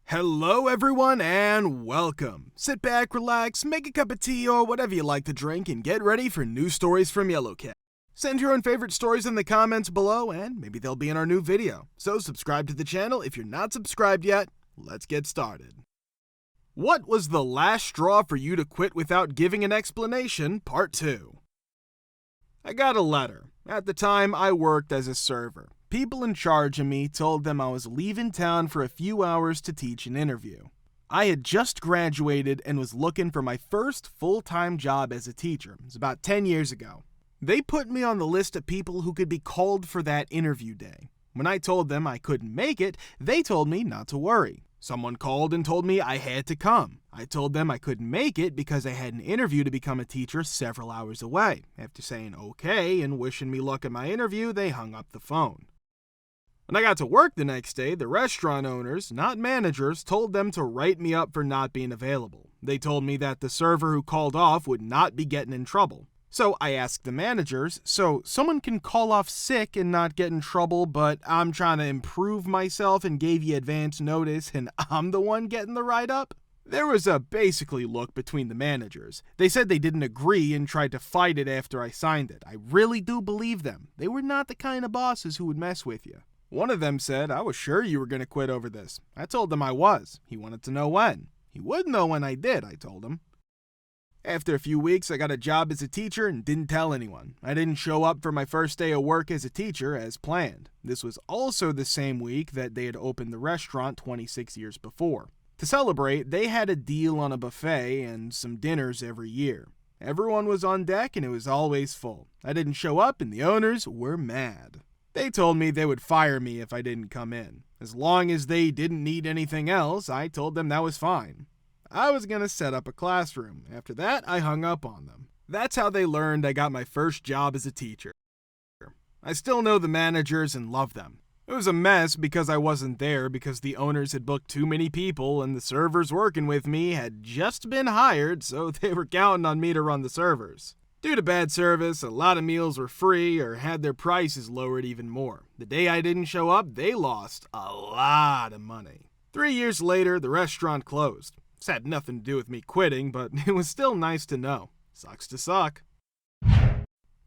Hello everyone and welcome. Sit back, relax, make a cup of tea or whatever you like to drink and get ready for new stories from Yellowcat. Send your own favorite stories in the comments below and maybe they'll be in our new video. So subscribe to the channel if you're not subscribed yet. Let's get started. What was the last straw for you to quit without giving an explanation? Part 2. I got a letter. At the time, I worked as a server. People in charge of me told them I was leaving town for a few hours to teach an interview. I had just graduated and was looking for my first full-time job as a teacher. It was about 10 years ago. They put me on the list of people who could be called for that interview day. When I told them I couldn't make it, they told me not to worry. Someone called and told me I had to come. I told them I couldn't make it because I had an interview to become a teacher several hours away. After saying okay and wishing me luck at my interview, they hung up the phone. When I got to work the next day, the restaurant owners, not managers, told them to write me up for not being available. They told me that the server who called off would not be getting in trouble. So I asked the managers, so someone can call off sick and not get in trouble, but I'm trying to improve myself and gave you advance notice and I'm the one getting the write-up? There was a basically look between the managers. They said they didn't agree and tried to fight it after I signed it. I really do believe them. They were not the kind of bosses who would mess with you. One of them said, I was sure you were going to quit over this. I told him I was. He wanted to know when. He would know when I did, I told him. After a few weeks, I got a job as a teacher and didn't tell anyone. I didn't show up for my first day of work as a teacher as planned. This was also the same week that they had opened the restaurant 26 years before. To celebrate, they had a deal on a buffet and some dinners every year. Everyone was on deck and it was always full. I didn't show up and the owners were mad. They told me they would fire me if I didn't come in. As long as they didn't need anything else, I told them that was fine. I was going to set up a classroom. After that, I hung up on them. That's how they learned I got my first job as a teacher. I still know the managers and love them. It was a mess because I wasn't there because the owners had booked too many people and the servers working with me had just been hired, so they were counting on me to run the servers. Due to bad service, a lot of meals were free or had their prices lowered even more. The day I didn't show up, they lost a lot of money. 3 years later, the restaurant closed. This had nothing to do with me quitting, but it was still nice to know. Sucks to suck. I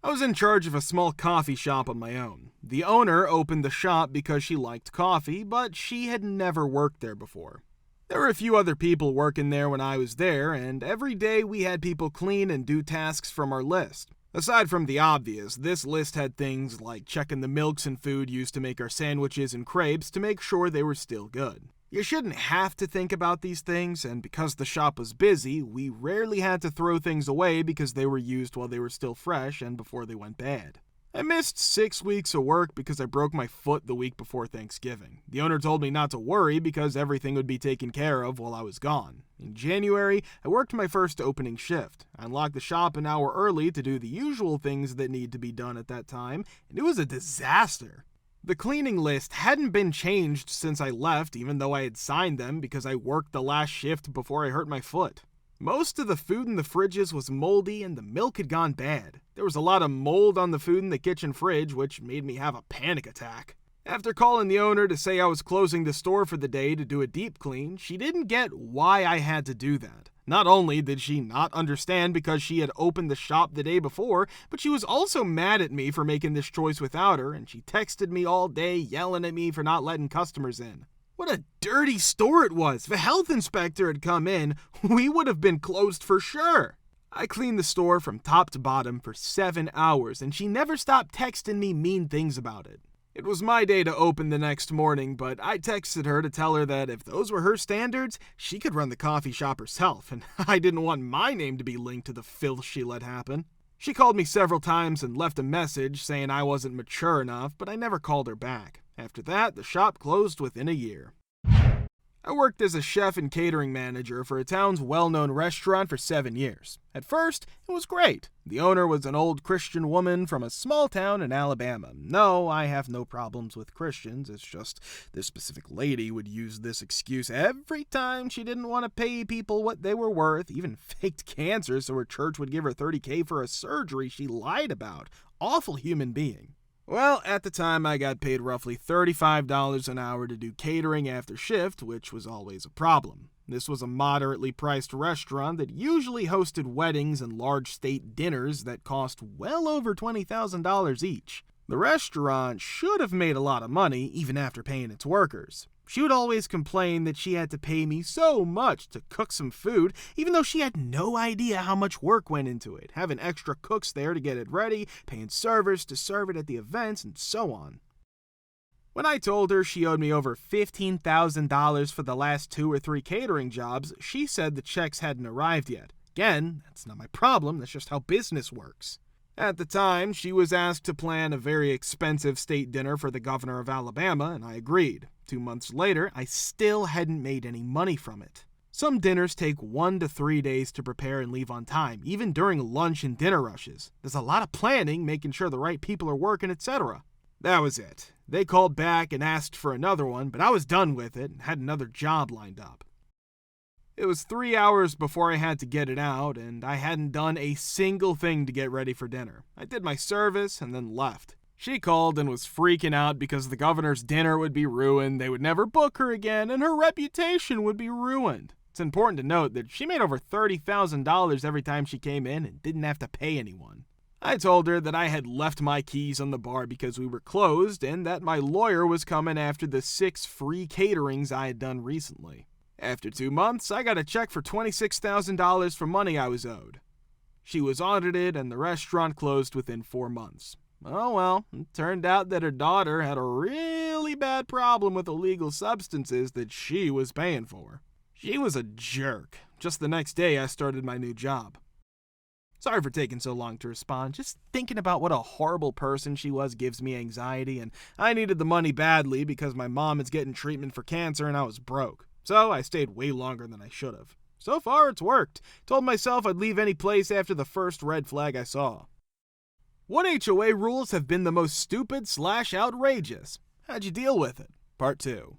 was in charge of a small coffee shop on my own. The owner opened the shop because she liked coffee, but she had never worked there before. There were a few other people working there when I was there, and every day we had people clean and do tasks from our list. Aside from the obvious, this list had things like checking the milks and food used to make our sandwiches and crepes to make sure they were still good. You shouldn't have to think about these things, and because the shop was busy, we rarely had to throw things away because they were used while they were still fresh and before they went bad. I missed 6 weeks of work because I broke my foot the week before Thanksgiving. The owner told me not to worry because everything would be taken care of while I was gone. In January, I worked my first opening shift. I unlocked the shop an hour early to do the usual things that need to be done at that time, and it was a disaster. The cleaning list hadn't been changed since I left, even though I had signed them because I worked the last shift before I hurt my foot. Most of the food in the fridges was moldy and the milk had gone bad. There was a lot of mold on the food in the kitchen fridge, which made me have a panic attack. After calling the owner to say I was closing the store for the day to do a deep clean, she didn't get why I had to do that. Not only did she not understand because she had opened the shop the day before, but she was also mad at me for making this choice without her, and she texted me all day yelling at me for not letting customers in. What a dirty store it was. If a health inspector had come in, we would have been closed for sure. I cleaned the store from top to bottom for 7 hours, and she never stopped texting me mean things about it. It was my day to open the next morning, but I texted her to tell her that if those were her standards, she could run the coffee shop herself, and I didn't want my name to be linked to the filth she let happen. She called me several times and left a message saying I wasn't mature enough, but I never called her back. After that, the shop closed within a year. I worked as a chef and catering manager for a town's well-known restaurant for 7 years. At first, it was great. The owner was an old Christian woman from a small town in Alabama. No, I have no problems with Christians. It's just this specific lady would use this excuse every time she didn't want to pay people what they were worth, even faked cancer so her church would give her $30,000 for a surgery she lied about. Awful human being. Well, at the time I got paid roughly $35 an hour to do catering after shift, which was always a problem. This was a moderately priced restaurant that usually hosted weddings and large state dinners that cost well over $20,000 each. The restaurant should have made a lot of money, even after paying its workers. She would always complain that she had to pay me so much to cook some food, even though she had no idea how much work went into it, having extra cooks there to get it ready, paying servers to serve it at the events, and so on. When I told her she owed me over $15,000 for the last 2 or 3 catering jobs, she said the checks hadn't arrived yet. Again, that's not my problem, that's just how business works. At the time, she was asked to plan a very expensive state dinner for the governor of Alabama, and I agreed. 2 months later, I still hadn't made any money from it. Some dinners take 1 to 3 days to prepare and leave on time, even during lunch and dinner rushes. There's a lot of planning, making sure the right people are working, etc. That was it. They called back and asked for another one, but I was done with it and had another job lined up. It was 3 hours before I had to get it out, and I hadn't done a single thing to get ready for dinner. I did my service and then left. She called and was freaking out because the governor's dinner would be ruined, they would never book her again, and her reputation would be ruined. It's important to note that she made over $30,000 every time she came in and didn't have to pay anyone. I told her that I had left my keys on the bar because we were closed and that my lawyer was coming after the 6 free caterings I had done recently. After 2 months, I got a check for $26,000 for money I was owed. She was audited and the restaurant closed within 4 months. Oh well, it turned out that her daughter had a really bad problem with illegal substances that she was paying for. She was a jerk. Just the next day I started my new job. Sorry for taking so long to respond. Just thinking about what a horrible person she was gives me anxiety, and I needed the money badly because my mom is getting treatment for cancer and I was broke. So I stayed way longer than I should have. So far it's worked. Told myself I'd leave any place after the first red flag I saw. What HOA rules have been the most stupid/outrageous? How'd you deal with it? Part 2.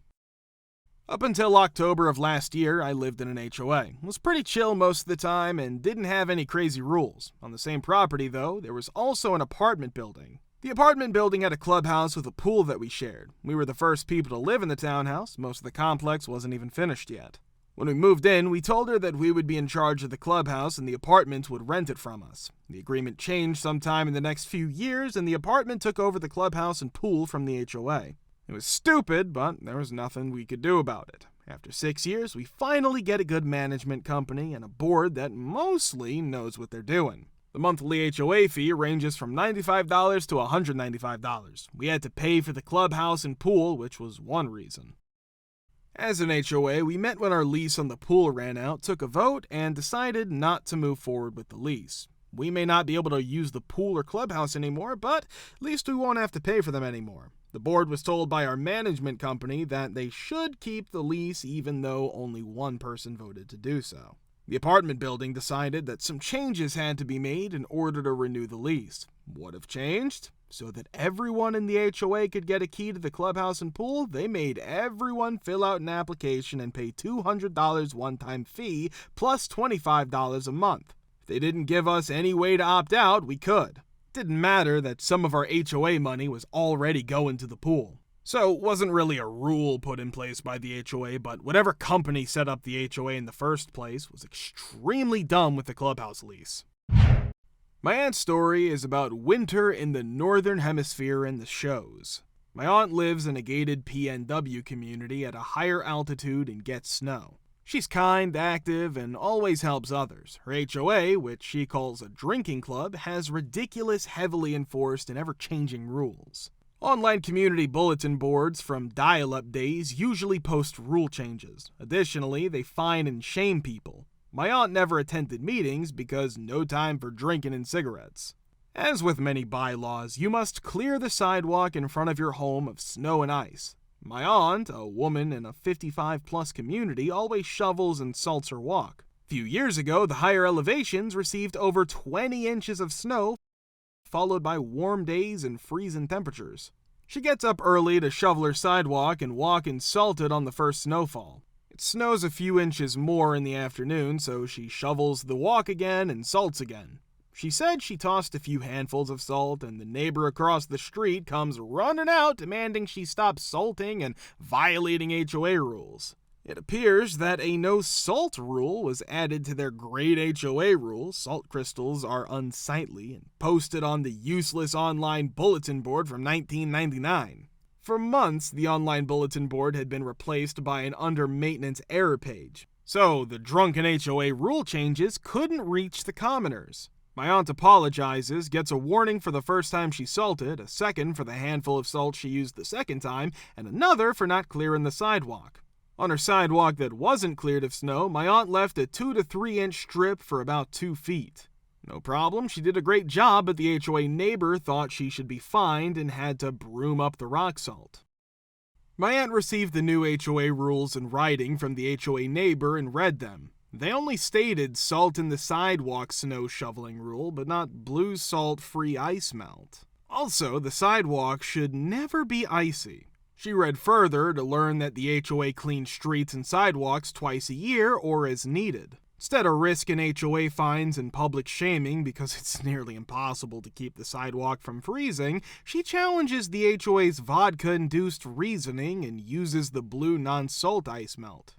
Up until October of last year, I lived in an HOA. It was pretty chill most of the time and didn't have any crazy rules. On the same property, though, there was also an apartment building. The apartment building had a clubhouse with a pool that we shared. We were the first people to live in the townhouse. Most of the complex wasn't even finished yet. When we moved in, we told her that we would be in charge of the clubhouse and the apartment would rent it from us. The agreement changed sometime in the next few years, and the apartment took over the clubhouse and pool from the HOA. It was stupid, but there was nothing we could do about it. After 6 years, we finally get a good management company and a board that mostly knows what they're doing. The monthly HOA fee ranges from $95 to $195. We had to pay for the clubhouse and pool, which was one reason. As an HOA, we met when our lease on the pool ran out, took a vote, and decided not to move forward with the lease. We may not be able to use the pool or clubhouse anymore, but at least we won't have to pay for them anymore. The board was told by our management company that they should keep the lease even though only one person voted to do so. The apartment building decided that some changes had to be made in order to renew the lease. What have changed? So that everyone in the HOA could get a key to the clubhouse and pool, they made everyone fill out an application and pay $200 one-time fee plus $25 a month. If they didn't give us any way to opt out, we could. It didn't matter that some of our HOA money was already going to the pool. So it wasn't really a rule put in place by the HOA, but whatever company set up the HOA in the first place was extremely dumb with the clubhouse lease. My aunt's story is about winter in the northern hemisphere and the shows. My aunt lives in a gated PNW community at a higher altitude and gets snow. She's kind, active, and always helps others. Her HOA, which she calls a drinking club, has ridiculous, heavily enforced, and ever-changing rules. Online community bulletin boards from dial-up days usually post rule changes. Additionally, they fine and shame people. My aunt never attended meetings because no time for drinking and cigarettes. As with many bylaws, you must clear the sidewalk in front of your home of snow and ice. My aunt, a woman in a 55-plus community, always shovels and salts her walk. A few years ago, the higher elevations received over 20 inches of snow, followed by warm days and freezing temperatures. She gets up early to shovel her sidewalk and walk and salt it on the first snowfall. It snows a few inches more in the afternoon, so she shovels the walk again and salts again. She said she tossed a few handfuls of salt, and the neighbor across the street comes running out demanding she stop salting and violating HOA rules. It appears that a no salt rule was added to their great HOA rule. Salt crystals are unsightly and posted on the useless online bulletin board from 1999. For months, the online bulletin board had been replaced by an under-maintenance error page, so the drunken HOA rule changes couldn't reach the commoners. My aunt apologizes, gets a warning for the first time she salted, a second for the handful of salt she used the second time, and another for not clearing the sidewalk. On her sidewalk that wasn't cleared of snow, my aunt left a 2 to 3 inch strip for about 2 feet. No problem, she did a great job, but the HOA neighbor thought she should be fined and had to broom up the rock salt. My aunt received the new HOA rules in writing from the HOA neighbor and read them. They only stated salt in the sidewalk snow shoveling rule, but not blue salt free ice melt. Also, the sidewalk should never be icy. She read further to learn that the HOA cleans streets and sidewalks twice a year or as needed. Instead of risking HOA fines and public shaming because it's nearly impossible to keep the sidewalk from freezing, she challenges the HOA's vodka-induced reasoning and uses the blue non-salt ice melt.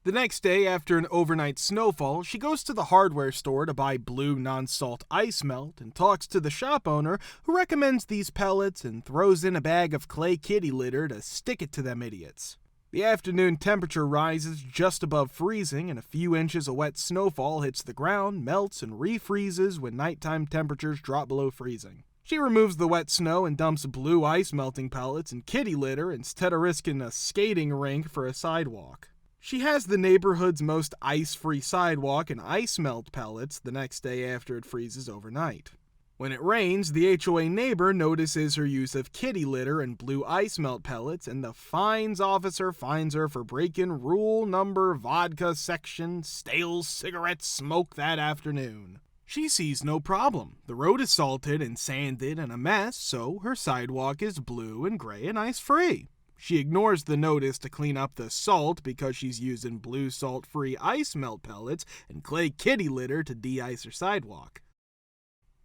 The next day, after an overnight snowfall, she goes to the hardware store to buy blue non-salt ice melt and talks to the shop owner, who recommends these pellets and throws in a bag of clay kitty litter to stick it to them idiots. The afternoon temperature rises just above freezing, and a few inches of wet snowfall hits the ground, melts, and refreezes when nighttime temperatures drop below freezing. She removes the wet snow and dumps blue ice melting pellets and kitty litter instead of risking a skating rink for a sidewalk. She has the neighborhood's most ice-free sidewalk and ice melt pellets the next day after it freezes overnight. When it rains, the HOA neighbor notices her use of kitty litter and blue ice melt pellets, and the fines officer fines her for breaking rule number vodka section stale cigarette smoke that afternoon. She sees no problem. The road is salted and sanded and a mess, so her sidewalk is blue and gray and ice-free. She ignores the notice to clean up the salt because she's using blue salt-free ice melt pellets and clay kitty litter to de-ice her sidewalk.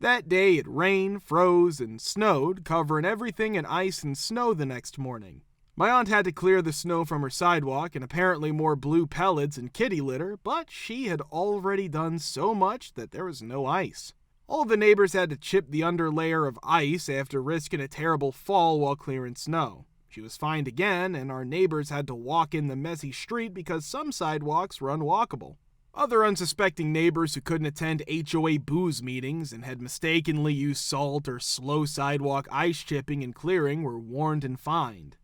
That day it rained, froze, and snowed, covering everything in ice and snow the next morning. My aunt had to clear the snow from her sidewalk and apparently more blue pellets and kitty litter, but she had already done so much that there was no ice. All the neighbors had to chip the underlayer of ice after risking a terrible fall while clearing snow. She was fined again, and our neighbors had to walk in the messy street because some sidewalks were unwalkable. Other unsuspecting neighbors who couldn't attend HOA booze meetings and had mistakenly used salt or slow sidewalk ice chipping and clearing were warned and fined.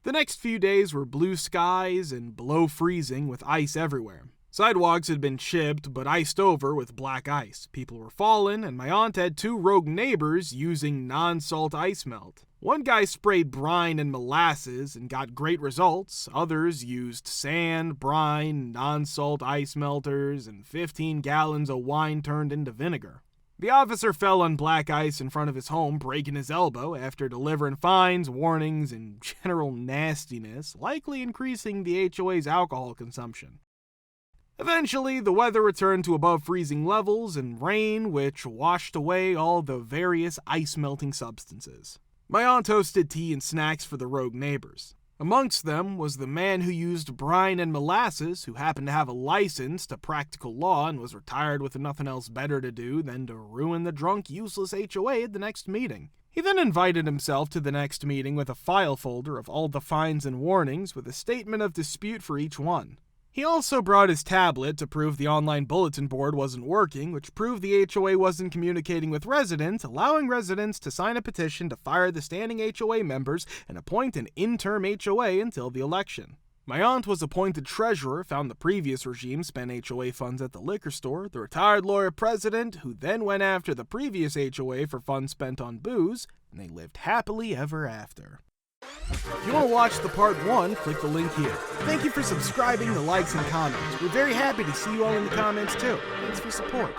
The next few days were blue skies and below freezing with ice everywhere. Sidewalks had been chipped but iced over with black ice. People were falling, and my aunt had 2 rogue neighbors using non-salt ice melt. One guy sprayed brine and molasses and got great results. Others used sand, brine, non-salt ice melters, and 15 gallons of wine turned into vinegar. The officer fell on black ice in front of his home, breaking his elbow after delivering fines, warnings, and general nastiness, likely increasing the HOA's alcohol consumption. Eventually, the weather returned to above freezing levels and rain, which washed away all the various ice-melting substances. My aunt hosted tea and snacks for the rogue neighbors. Amongst them was the man who used brine and molasses, who happened to have a license to practical law and was retired with nothing else better to do than to ruin the drunk, useless HOA at the next meeting. He then invited himself to the next meeting with a file folder of all the fines and warnings with a statement of dispute for each one. He also brought his tablet to prove the online bulletin board wasn't working, which proved the HOA wasn't communicating with residents, allowing residents to sign a petition to fire the standing HOA members and appoint an interim HOA until the election. My aunt was appointed treasurer, found the previous regime spent HOA funds at the liquor store, the retired lawyer president, who then went after the previous HOA for funds spent on booze, and they lived happily ever after. If you want to watch the part 1, click the link here. Thank you for subscribing, the likes, and comments. We're very happy to see you all in the comments too. Thanks for support.